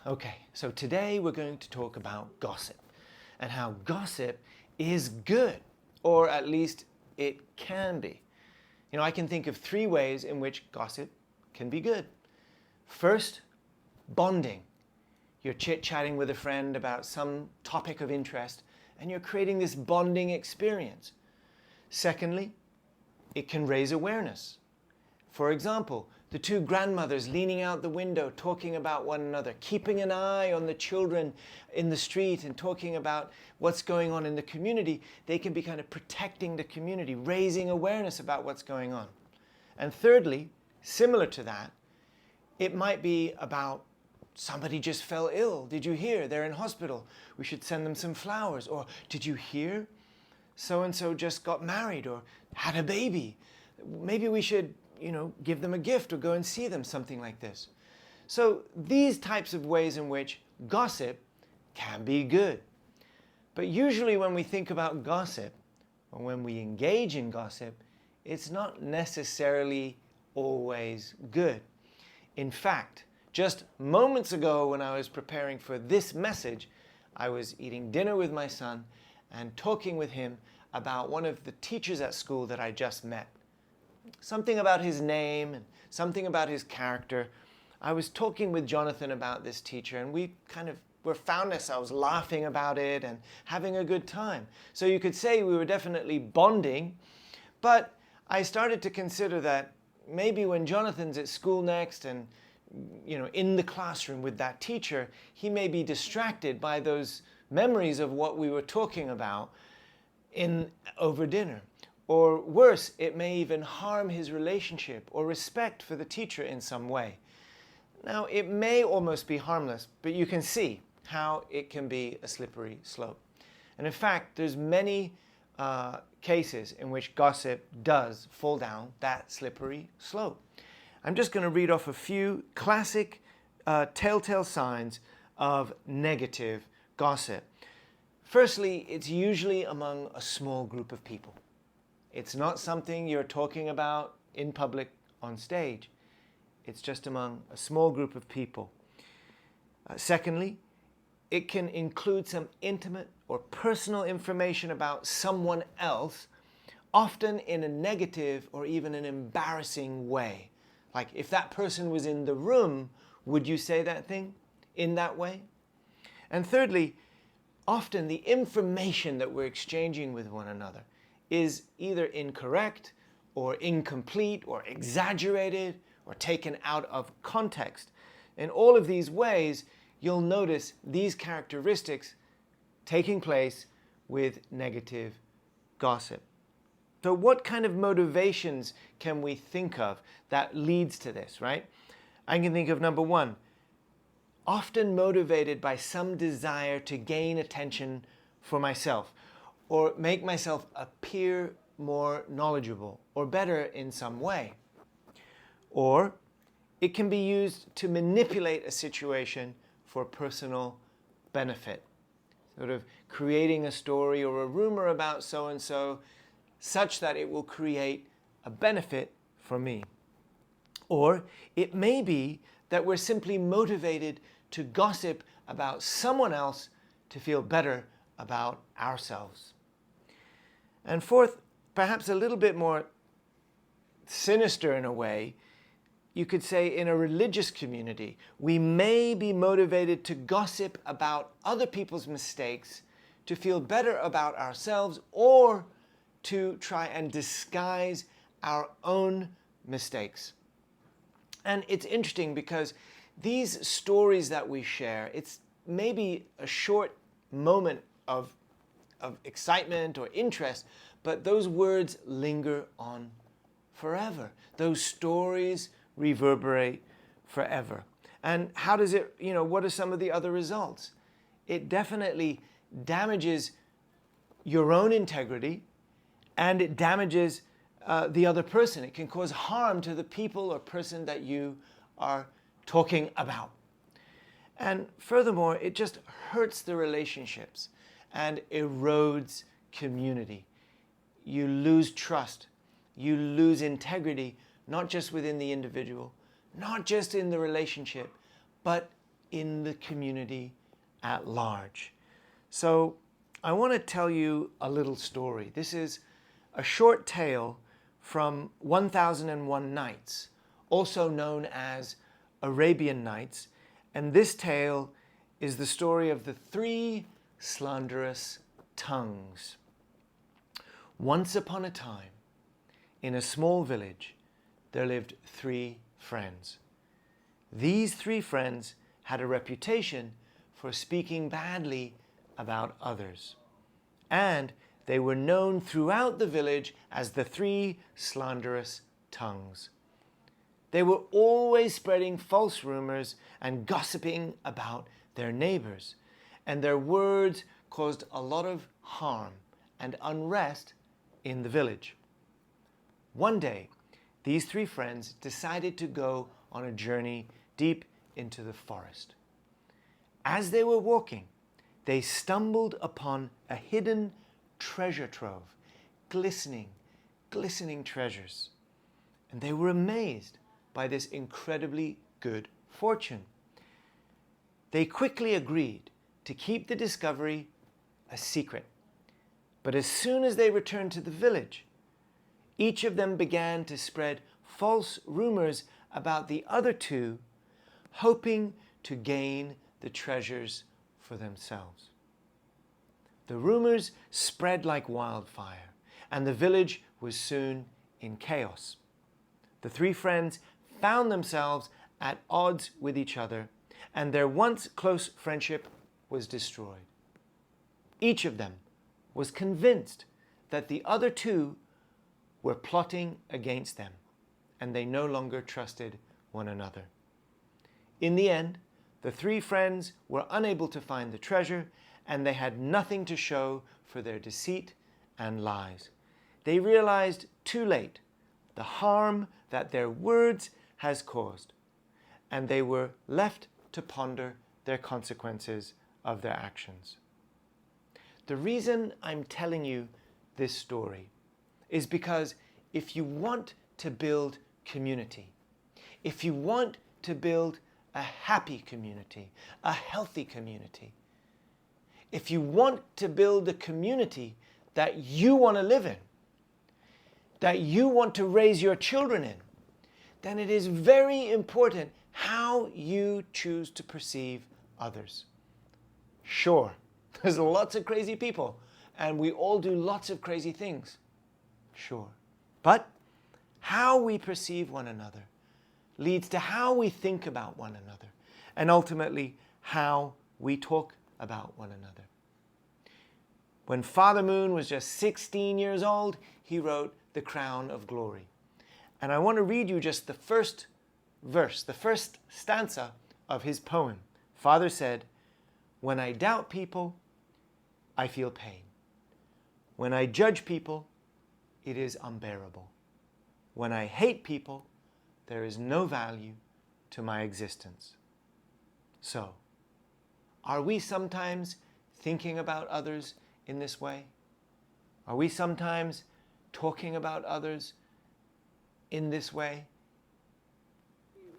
Okay, so today we're going to talk about gossip and how gossip is good, or at least it can be. I can think of 3 ways in which gossip can be good. First, bonding. You're chit-chatting with a friend about some topic of interest and you're creating this bonding experience. Secondly, it can raise awareness. For example, the 2 grandmothers leaning out the window talking about one another, keeping an eye on the children in the street and talking about what's going on in the community. They can be kind of protecting the community, raising awareness about what's going on. And thirdly, similar to that, it might be about somebody just fell ill. Did you hear? They're in hospital. We should send them some flowers. Or did you hear? So-and-so just got married or had a baby. Maybe we should give them a gift or go and see them, something like this. So these types of ways in which gossip can be good. But usually when we think about gossip, or when we engage in gossip, it's not necessarily always good. In fact, just moments ago when I was preparing for this message, I was eating dinner with my son and talking with him about one of the teachers at school that I just met. Something about his name and something about his character. I was talking with Jonathan about this teacher and we found ourselves laughing about it and having a good time. So you could say we were definitely bonding, but I started to consider that maybe when Jonathan's at school next and in the classroom with that teacher, he may be distracted by those memories of what we were talking about over dinner. Or worse, it may even harm his relationship or respect for the teacher in some way. Now, it may almost be harmless, but you can see how it can be a slippery slope. And in fact, there's many cases in which gossip does fall down that slippery slope. I'm just going to read off a few classic telltale signs of negative gossip. Firstly, it's usually among a small group of people. It's not something you're talking about in public on stage. It's just among a small group of people. Secondly, it can include some intimate or personal information about someone else, often in a negative or even an embarrassing way. Like, if that person was in the room, would you say that thing in that way? And thirdly, often the information that we're exchanging with one another is either incorrect or incomplete or exaggerated or taken out of context. In all of these ways, you'll notice these characteristics taking place with negative gossip. So what kind of motivations can we think of that leads to this, right? I can think of number 1, often motivated by some desire to gain attention for myself or make myself appear more knowledgeable or better in some way. Or it can be used to manipulate a situation for personal benefit, sort of creating a story or a rumor about so-and-so such that it will create a benefit for me. Or it may be that we're simply motivated to gossip about someone else to feel better about ourselves. And fourth, perhaps a little bit more sinister in a way, you could say in a religious community, we may be motivated to gossip about other people's mistakes to feel better about ourselves or to try and disguise our own mistakes. And it's interesting because these stories that we share, it's maybe a short moment of excitement or interest, but those words linger on forever. Those stories reverberate forever. And how does it, what are some of the other results? It definitely damages your own integrity and it damages the other person. It can cause harm to the people or person that you are talking about. And furthermore, it just hurts the relationships and erodes community. You lose trust. You lose integrity, not just within the individual, not just in the relationship, but in the community at large. So I want to tell you a little story. This is a short tale from 1001 Nights, also known as Arabian Nights, and this tale is the story of the 3 slanderous tongues. Once upon a time, in a small village, there lived 3 friends. These 3 friends had a reputation for speaking badly about others, and they were known throughout the village as the 3 slanderous tongues. They were always spreading false rumors and gossiping about their neighbors, and their words caused a lot of harm and unrest in the village. One day, these 3 friends decided to go on a journey deep into the forest. As they were walking, they stumbled upon a hidden treasure trove, glistening treasures. And they were amazed by this incredibly good fortune. They quickly agreed to keep the discovery a secret. But as soon as they returned to the village, each of them began to spread false rumors about the other 2, hoping to gain the treasures for themselves. The rumors spread like wildfire, and the village was soon in chaos. The 3 friends found themselves at odds with each other, and their once close friendship was destroyed. Each of them was convinced that the other 2 were plotting against them, and they no longer trusted one another. In the end, the 3 friends were unable to find the treasure, and they had nothing to show for their deceit and lies. They realized too late the harm that their words has caused, and they were left to ponder their consequences of their actions. The reason I'm telling you this story is because if you want to build community, if you want to build a happy community, a healthy community, if you want to build a community that you want to live in, that you want to raise your children in, then it is very important how you choose to perceive others. Sure, there's lots of crazy people, and we all do lots of crazy things. Sure. But how we perceive one another leads to how we think about one another, and ultimately how we talk about one another. When Father Moon was just 16 years old, he wrote The Crown of Glory. And I want to read you just the first verse, the first stanza of his poem. Father said, "When I doubt people, I feel pain. When I judge people, it is unbearable. When I hate people, there is no value to my existence." So, are we sometimes thinking about others in this way? Are we sometimes talking about others in this way?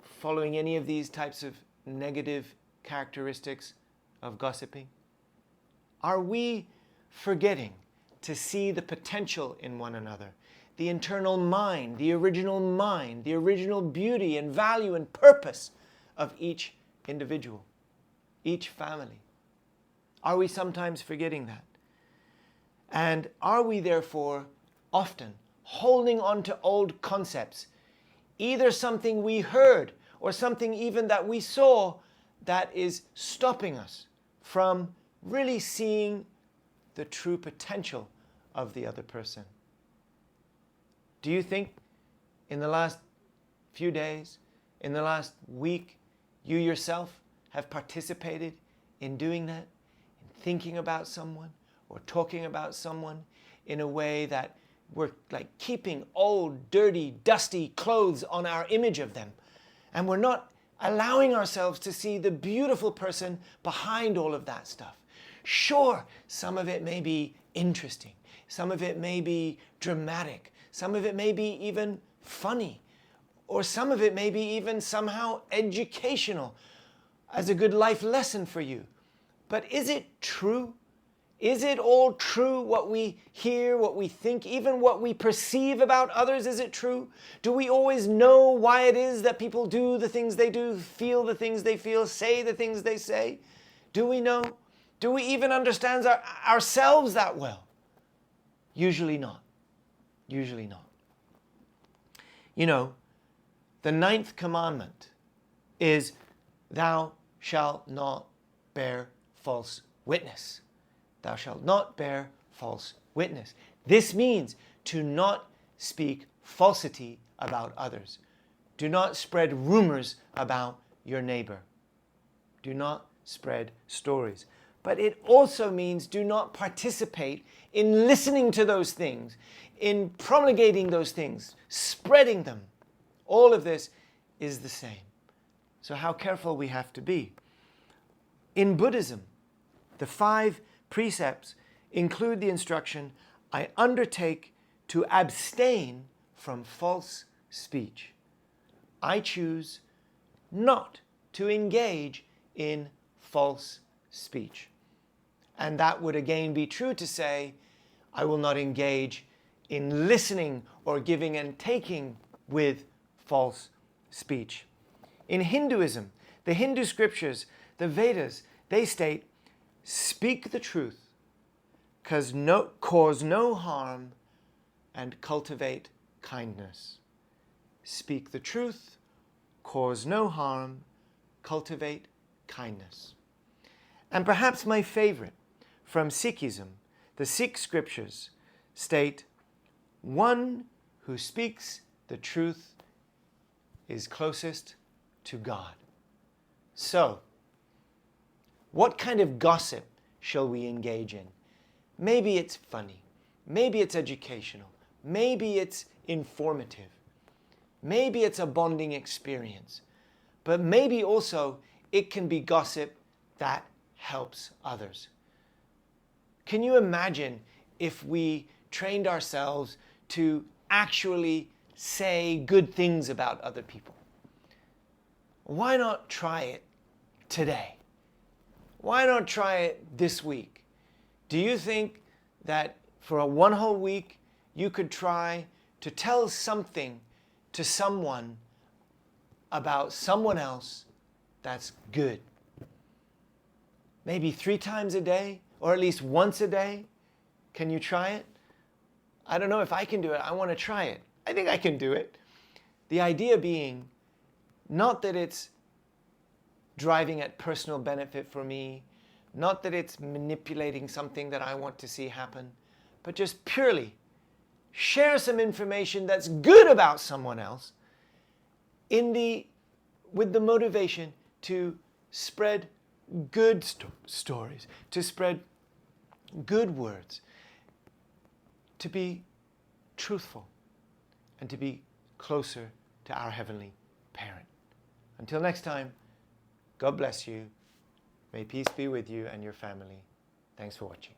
Following any of these types of negative characteristics of gossiping? Are we forgetting to see the potential in one another, the internal mind, the original beauty and value and purpose of each individual, each family? Are we sometimes forgetting that? And are we therefore often holding on to old concepts, either something we heard or something even that we saw that is stopping us from really seeing the true potential of the other person? Do you think in the last few days, in the last week, you yourself have participated in doing that, in thinking about someone or talking about someone in a way that we're like keeping old, dirty, dusty clothes on our image of them, and we're not allowing ourselves to see the beautiful person behind all of that stuff? Sure, some of it may be interesting, some of it may be dramatic, some of it may be even funny, or some of it may be even somehow educational. as a good life lesson for you. But is it true? Is it all true, what we hear, what we think, even what we perceive about others? Is it true? Do we always know why it is that people do the things they do, feel the things they feel, say the things they say? Do we know? Do we even understand ourselves that well? Usually not. Usually not. You know, the 9th commandment is, thou shalt not bear false witness. Thou shalt not bear false witness. This means to not speak falsity about others. Do not spread rumors about your neighbor. Do not spread stories. But it also means do not participate in listening to those things, in promulgating those things, spreading them. All of this is the same. So how careful we have to be. In Buddhism, the 5 precepts include the instruction, I undertake to abstain from false speech. I choose not to engage in false speech. And that would again be true to say, I will not engage in listening or giving and taking with false speech. In Hinduism, the Hindu scriptures, the Vedas, they state, speak the truth, cause no harm, and cultivate kindness. Speak the truth, cause no harm, cultivate kindness. And perhaps my favorite from Sikhism, the Sikh scriptures state, one who speaks the truth is closest to God. So, what kind of gossip shall we engage in? Maybe it's funny. Maybe it's educational. Maybe it's informative. Maybe it's a bonding experience. But maybe also it can be gossip that helps others. Can you imagine if we trained ourselves to actually say good things about other people? Why not try it today? Why not try it this week? Do you think that for one whole week you could try to tell something to someone about someone else that's good? Maybe 3 times a day, or at least once a day? Can you try it? I don't know if I can do it. I want to try it. I think I can do it. The idea being, not that it's driving at personal benefit for me, not that it's manipulating something that I want to see happen, but just purely share some information that's good about someone else with the motivation to spread good stories, to spread good words, to be truthful, and to be closer to our Heavenly Parent. Until next time, God bless you. May peace be with you and your family. Thanks for watching.